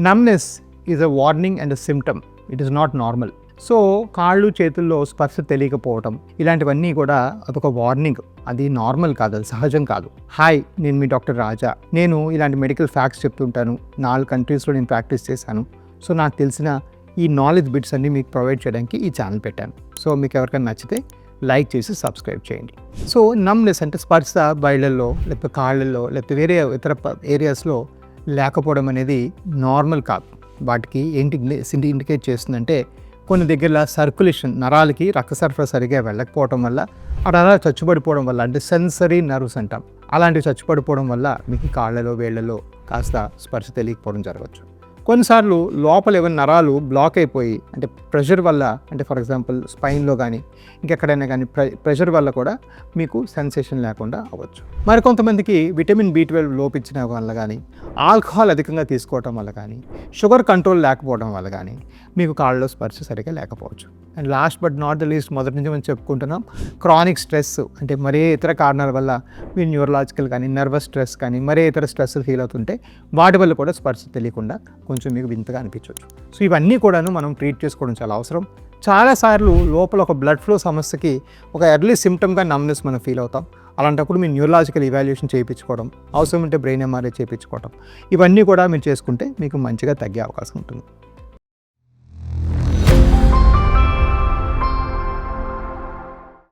Numbness is a warning and a symptom, it is not normal. So కాళ్ళు చేతుల్లో స్పర్శ తెలియకపోవటం ఇలాంటివన్నీ కూడా అదొక వార్నింగ్, అది నార్మల్ కాదు, అది సహజం కాదు. హాయ్, నేను మీ డాక్టర్ రాజా. నేను ఇలాంటి మెడికల్ ఫ్యాక్ట్స్ చెప్తుంటాను. 4 కంట్రీస్లో నేను ప్రాక్టీస్ చేశాను. సో నాకు తెలిసిన ఈ నాలెడ్జ్ బిట్స్ అన్నీ మీకు ప్రొవైడ్ చేయడానికి ఈ ఛానల్ పెట్టాను. సో మీకు ఎవరికైనా నచ్చితే లైక్ చేసి సబ్స్క్రైబ్ చేయండి. సో నమ్నెస్ అంటే స్పర్శ బయళ్ళల్లో లేకపోతే కాళ్ళల్లో లేకపోతే వేరే ఇతర ఏరియాస్లో లేకపోవడం అనేది నార్మల్ కాదు. వాటికి ఏంటి ఇండికేట్ చేస్తుందంటే కొన్ని దగ్గర సర్క్యులేషన్, నరాలకి రక్త సరఫరా సరిగా వెళ్ళకపోవడం వల్ల ఆ నరాలు చచ్చుబడిపోవడం వల్ల, అంటే సెన్సరీ నర్వ్స్ అంటాం, అలాంటివి చచ్చుబడిపోవడం వల్ల మీకు కాళ్ళలో వేళ్ళలో కాస్త స్పర్శ తెలియకపోవడం జరగవచ్చు. కొన్నిసార్లు లోపల ఏమైనా నరాలు బ్లాక్ అయిపోయి, అంటే ప్రెషర్ వల్ల, అంటే ఫర్ ఎగ్జాంపుల్ స్పైన్లో కానీ ఇంకెక్కడైనా కానీ ప్రెషర్ వల్ల కూడా మీకు సెన్సేషన్ లేకుండా అవ్వచ్చు. మరికొంతమందికి విటమిన్ B12 లోపించిన వల్ల కానీ, ఆల్కహాల్ అధికంగా తీసుకోవడం వల్ల కానీ, షుగర్ కంట్రోల్ లేకపోవడం వల్ల కానీ మీకు కాళ్ళలో స్పర్శ సరిగా లేకపోవచ్చు. And last but not the least, మొదటి నుంచి మనం చెప్పుకుంటున్నాం, క్రానిక్ స్ట్రెస్ అంటే మరే ఇతర కారణాల వల్ల మీరు న్యూరలాజికల్ కానీ నర్వస్ స్ట్రెస్ కానీ మరే ఇతర స్ట్రెస్ ఫీల్ అవుతుంటే వాటి వల్ల కూడా స్పర్శ తెలియకుండా కొంచెం మీకు వింతగా అనిపించవచ్చు. సో ఇవన్నీ కూడాను మనం ట్రీట్ చేసుకోవడం చాలా అవసరం. చాలాసార్లు లోపల ఒక బ్లడ్ ఫ్లో సమస్యకి ఒక ఎర్లీ సిమ్టమ్గా నమ్నెస్ మనం ఫీల్ అవుతాం. అలాంటప్పుడు మీరు న్యూరలాజికల్ ఇవాల్యుయేషన్ చేయించుకోవడం, అవసరం ఉంటే బ్రెయిన్ MRI చేయించుకోవడం, ఇవన్నీ కూడా మీరు చేసుకుంటే మీకు మంచిగా తగ్గే అవకాశం ఉంటుంది.